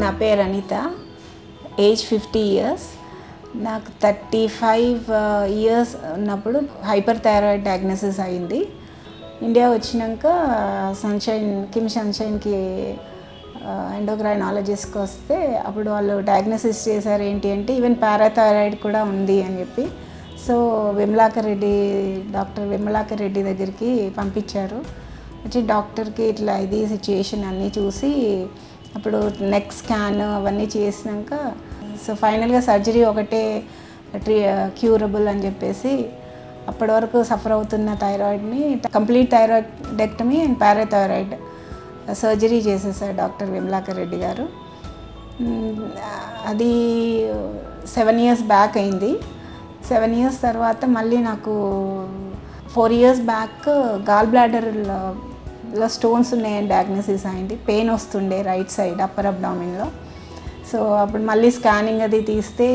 నా పేరు Anitha, age 50 years. నాకు 35 years ఉన్నప్పుడు హైపర్ థైరాయిడ్ డయాగ్నోసిస్ అయింది. ఇండియా వచ్చినాక కిమ్ సన్షైన్కి ఎండోక్రైనాలజిస్ట్కి వస్తే అప్పుడు వాళ్ళు డయాగ్నోసిస్ చేశారు ఏంటి అంటే ఈవెన్ పారాథైరాయిడ్ కూడా ఉంది అని చెప్పి. సో డాక్టర్ విమలాకర్ రెడ్డి దగ్గరికి పంపించారు. వచ్చి డాక్టర్కి ఇట్లా ఇది సిచ్యుయేషన్ అన్నీ చూసి అప్పుడు నెక్ స్కాన్ అవన్నీ చేసినాక సో ఫైనల్గా సర్జరీ ఒకటే క్యూరబుల్ అని చెప్పేసి అప్పటి వరకు సఫర్ అవుతున్న థైరాయిడ్ని complete thyroidectomy and parathyroid surgery చేసేసారు డాక్టర్ విమలాకర్ రెడ్డి గారు. అది 7 years బ్యాక్ అయింది. 7 years తర్వాత మళ్ళీ నాకు 4 years బ్యాక్ గాల్ బ్లాడర్లో స్టోన్స్ ఉన్నాయని డయాగ్నోసిస్ అయింది. పెయిన్ వస్తుండే రైట్ సైడ్ అప్పర్ అబ్డామిన్లో. సో అప్పుడు మళ్ళీ స్కానింగ్ అది తీస్తే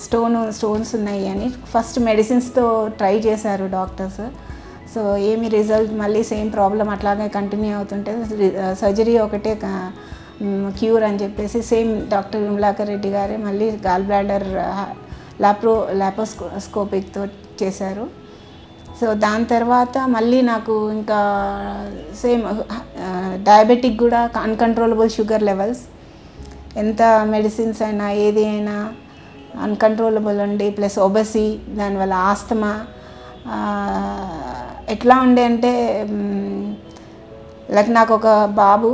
స్టోన్స్ ఉన్నాయి అని ఫస్ట్ మెడిసిన్స్తో ట్రై చేశారు డాక్టర్స్. సో ఏమి రిజల్ట్ మళ్ళీ సేమ్ ప్రాబ్లం అట్లాగే కంటిన్యూ అవుతుంటే సర్జరీ ఒకటే క్యూర్ అని చెప్పేసి సేమ్ డాక్టర్ విమలాకర్ రెడ్డి గారే మళ్ళీ గాల్ బ్లాడర్ లాప్రోస్కోపిక్తో చేశారు. సో దాని తర్వాత మళ్ళీ నాకు ఇంకా సేమ్ డయాబెటిక్ కూడా అన్కంట్రోలబుల్ షుగర్ లెవెల్స్, ఎంత మెడిసిన్స్ అయినా ఏది అయినా అన్కంట్రోలబుల్ ఉండి ప్లస్ ఒబెసి, దానివల్ల ఆస్తమా ఎట్లా ఉండే అంటే లైక్ నాకు ఒక బాబు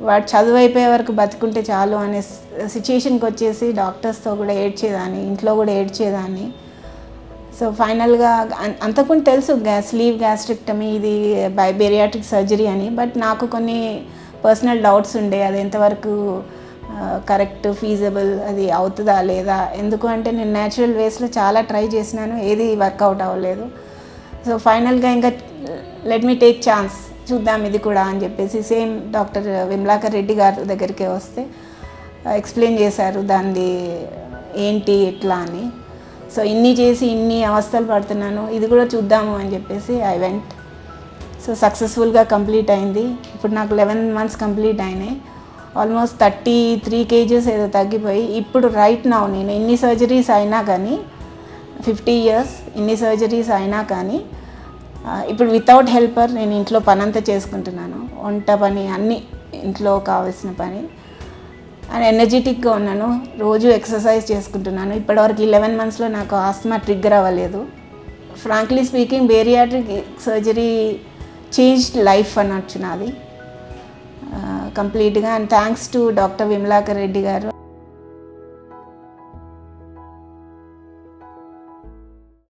వాడు చదువు అయిపోయే వరకు బతుకుంటే చాలు అనే సిచ్యుయేషన్కి వచ్చేసి డాక్టర్స్తో కూడా ఏడ్చేదాన్ని, ఇంట్లో కూడా ఏడ్చేదాన్ని. సో ఫైనల్గా అంతకుముందు తెలుసు స్లీవ్ గ్యాస్ట్రిక్టమీ ఇది బేరియాట్రిక్ సర్జరీ అని, బట్ నాకు కొన్ని పర్సనల్ డౌట్స్ ఉండే అది ఎంతవరకు కరెక్ట్ ఫీజబుల్, అది అవుతుందా లేదా. ఎందుకు అంటే నేను న్యాచురల్ వేస్లో చాలా ట్రై చేసినాను, ఏది వర్కౌట్ అవ్వలేదు. సో ఫైనల్గా ఇంకా లెట్ మీ టేక్ ఛాన్స్, చూద్దాం ఇది కూడా అని చెప్పేసి సేమ్ డాక్టర్ విమలాకర్ రెడ్డి గారి దగ్గరికి వస్తే ఎక్స్ప్లెయిన్ చేశారు దాన్ని ఏంటి ఎట్లా అని. సో ఇన్ని చేసి ఇన్ని అవస్థలు పడుతున్నాను, ఇది కూడా చూద్దాము అని చెప్పేసి ఐ వెంట్. సో సక్సెస్ఫుల్గా కంప్లీట్ అయింది. ఇప్పుడు నాకు 11 months కంప్లీట్ అయినాయి. ఆల్మోస్ట్ 33 kgs ఏదో తగ్గిపోయి ఇప్పుడు రైట్ నౌ నేను ఇన్ని సర్జరీస్ అయినా కానీ 50 years ఇన్ని సర్జరీస్ అయినా కానీ ఇప్పుడు వితౌట్ హెల్పర్ నేను ఇంట్లో పని అంతా చేసుకుంటున్నాను, వంట పని అన్నీ ఇంట్లో కావాల్సిన పని. అండ్ ఎనర్జెటిక్గా ఉన్నాను, రోజు ఎక్సర్సైజ్ చేసుకుంటున్నాను. ఇప్పటివరకు 11 monthsలో నాకు ఆస్తమా ట్రిగ్గర్ అవ్వలేదు. Frankly speaking bariatric surgery changed life అనొచ్చు నాది కంప్లీట్గా. And thanks to doctor Vimalakar Reddy గారు.